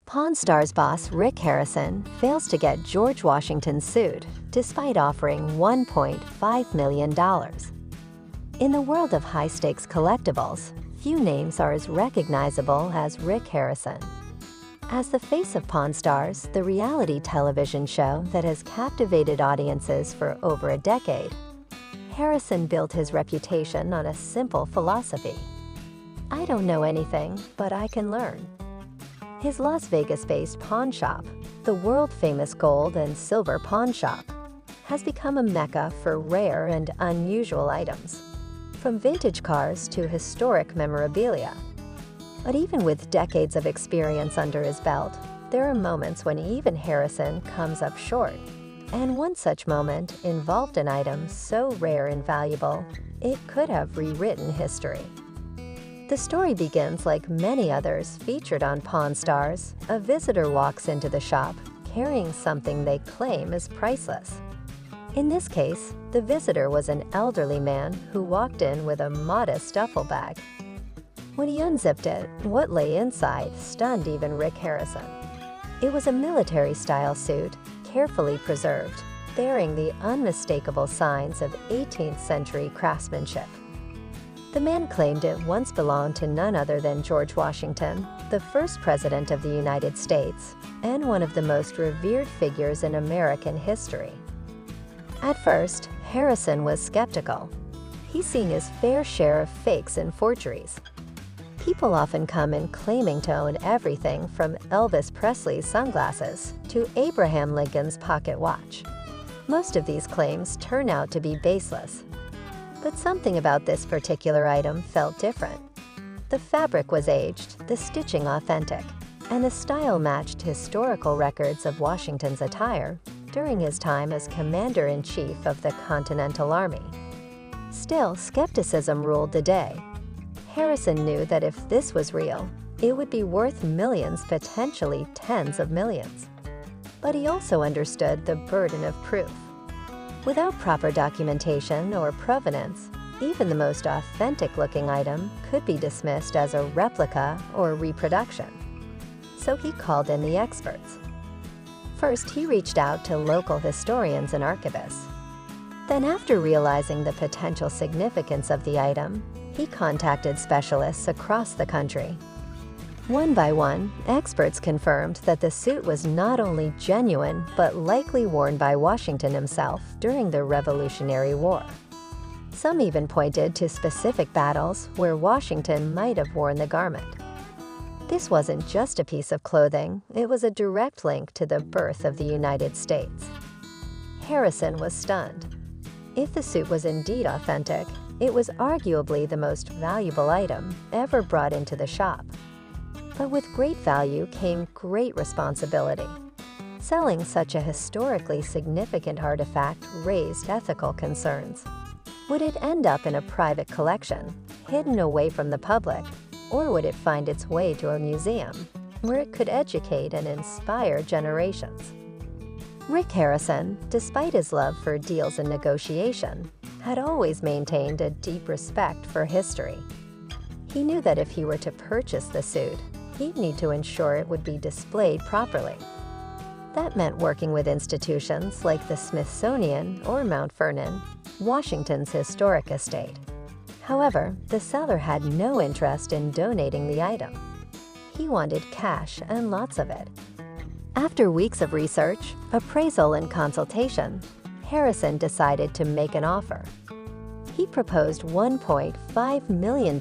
Pawn Stars boss Rick Harrison fails to get George Washington's suit despite offering $1.5 million. In the world of high-stakes collectibles, few names are as recognizable as Rick Harrison. As the face of Pawn Stars, the reality television show that has captivated audiences for over a decade, Harrison built his reputation on a simple philosophy: I don't know anything, but I can learn. His Las Vegas-based pawn shop, the world-famous gold and silver pawn shop, has become a mecca for rare and unusual items, from vintage cars to historic memorabilia. But even with decades of experience under his belt, there are moments when even Harrison comes up short. And one such moment involved an item so rare and valuable, it could have rewritten history. The story begins like many others featured on Pawn Stars. A visitor walks into the shop carrying something they claim is priceless. In this case, the visitor was an elderly man who walked in with a modest duffel bag. When he unzipped it, what lay inside stunned even Rick Harrison. It was a military-style suit, carefully preserved, bearing the unmistakable signs of 18th century craftsmanship. The man claimed it once belonged to none other than George Washington, the first president of the United States, and one of the most revered figures in American history. At first, Harrison was skeptical. He's seen his fair share of fakes and forgeries. People often come in claiming to own everything from Elvis Presley's sunglasses to Abraham Lincoln's pocket watch. Most of these claims turn out to be baseless. But something about this particular item felt different. The fabric was aged, the stitching authentic, and the style matched historical records of Washington's attire during his time as Commander-in-Chief of the Continental Army. Still, skepticism ruled the day. Harrison knew that if this was real, it would be worth millions, potentially tens of millions. But he also understood the burden of proof. Without proper documentation or provenance, even the most authentic-looking item could be dismissed as a replica or reproduction. So he called in the experts. First, he reached out to local historians and archivists. Then, after realizing the potential significance of the item, he contacted specialists across the country. One by one, experts confirmed that the suit was not only genuine but likely worn by Washington himself during the Revolutionary War. Some even pointed to specific battles where Washington might have worn the garment. This wasn't just a piece of clothing, it was a direct link to the birth of the United States. Harrison was stunned. If the suit was indeed authentic, it was arguably the most valuable item ever brought into the shop. But with great value came great responsibility. Selling such a historically significant artifact raised ethical concerns. Would it end up in a private collection, hidden away from the public, or would it find its way to a museum, where it could educate and inspire generations? Rick Harrison, despite his love for deals and negotiation, had always maintained a deep respect for history. He knew that if he were to purchase the suit, he'd need to ensure it would be displayed properly. That meant working with institutions like the Smithsonian or Mount Vernon, Washington's historic estate. However, the seller had no interest in donating the item. He wanted cash and lots of it. After weeks of research, appraisal, and consultation, Harrison decided to make an offer. He proposed $1.5 million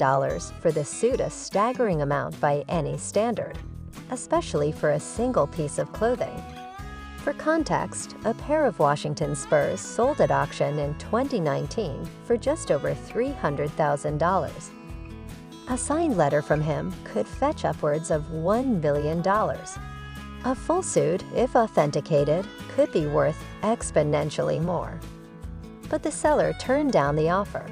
for the suit, a staggering amount by any standard, especially for a single piece of clothing. For context, a pair of Washington Spurs sold at auction in 2019 for just over $300,000. A signed letter from him could fetch upwards of $1 billion. A full suit, if authenticated, could be worth exponentially more. But the seller turned down the offer.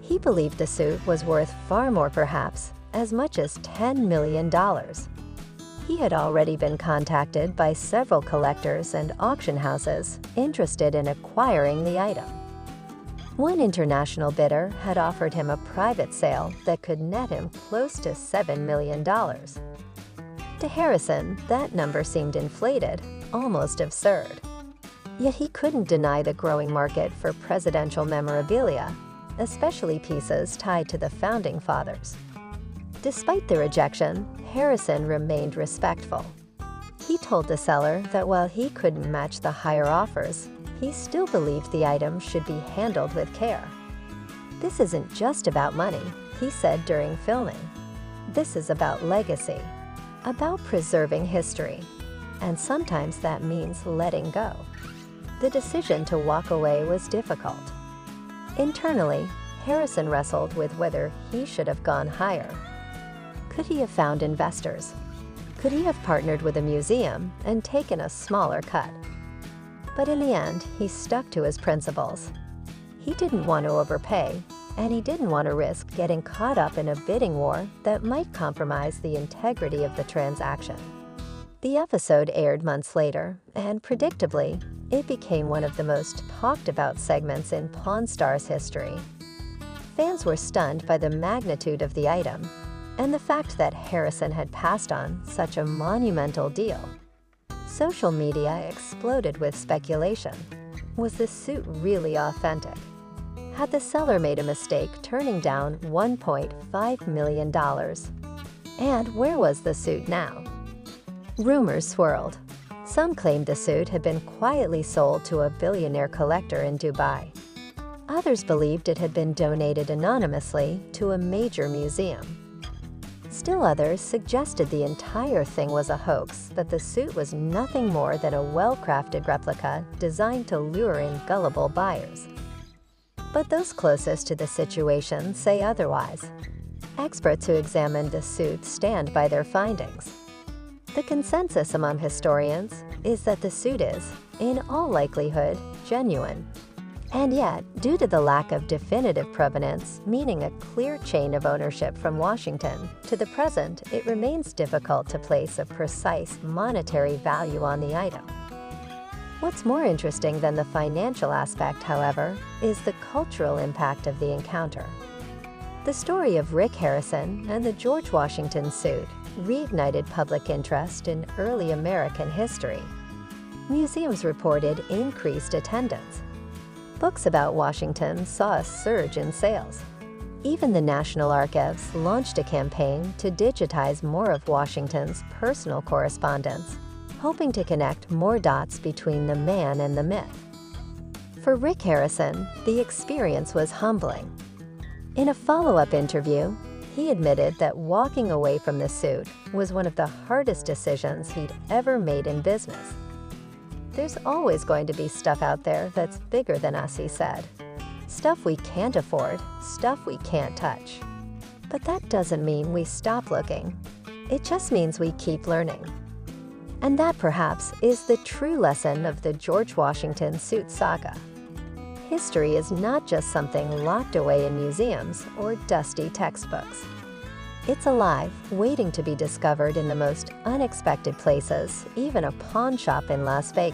He believed the suit was worth far more, perhaps as much as $10 million. He had already been contacted by several collectors and auction houses interested in acquiring the item. One international bidder had offered him a private sale that could net him close to $7 million. To Harrison, that number seemed inflated, almost absurd. Yet he couldn't deny the growing market for presidential memorabilia, especially pieces tied to the Founding Fathers. Despite the rejection, Harrison remained respectful. He told the seller that while he couldn't match the higher offers, he still believed the item should be handled with care. "This isn't just about money," he said during filming. "This is about legacy, about preserving history, and sometimes that means letting go." The decision to walk away was difficult. Internally, Harrison wrestled with whether he should have gone higher. Could he have found investors? Could he have partnered with a museum and taken a smaller cut? But in the end, he stuck to his principles. He didn't want to overpay, and he didn't want to risk getting caught up in a bidding war that might compromise the integrity of the transaction. The episode aired months later, and predictably, it became one of the most talked about segments in Pawn Stars history. Fans were stunned by the magnitude of the item and the fact that Harrison had passed on such a monumental deal. Social media exploded with speculation. Was the suit really authentic? Had the seller made a mistake turning down $1.5 million? And where was the suit now? Rumors swirled. Some claimed the suit had been quietly sold to a billionaire collector in Dubai. Others believed it had been donated anonymously to a major museum. Still others suggested the entire thing was a hoax, that the suit was nothing more than a well-crafted replica designed to lure in gullible buyers. But those closest to the situation say otherwise. Experts who examined the suit stand by their findings. The consensus among historians is that the suit is, in all likelihood, genuine. And yet, due to the lack of definitive provenance, meaning a clear chain of ownership from Washington, to the present, it remains difficult to place a precise monetary value on the item. What's more interesting than the financial aspect, however, is the cultural impact of the encounter. The story of Rick Harrison and the George Washington suit reignited public interest in early American history. Museums reported increased attendance. Books about Washington saw a surge in sales. Even the National Archives launched a campaign to digitize more of Washington's personal correspondence, hoping to connect more dots between the man and the myth. For Rick Harrison, the experience was humbling. In a follow-up interview, he admitted that walking away from the suit was one of the hardest decisions he'd ever made in business. "There's always going to be stuff out there that's bigger than us," he said. "Stuff we can't afford, stuff we can't touch. But that doesn't mean we stop looking. It just means we keep learning." And that, perhaps, is the true lesson of the George Washington suit saga. History is not just something locked away in museums or dusty textbooks. It's alive, waiting to be discovered in the most unexpected places, even a pawn shop in Las Vegas.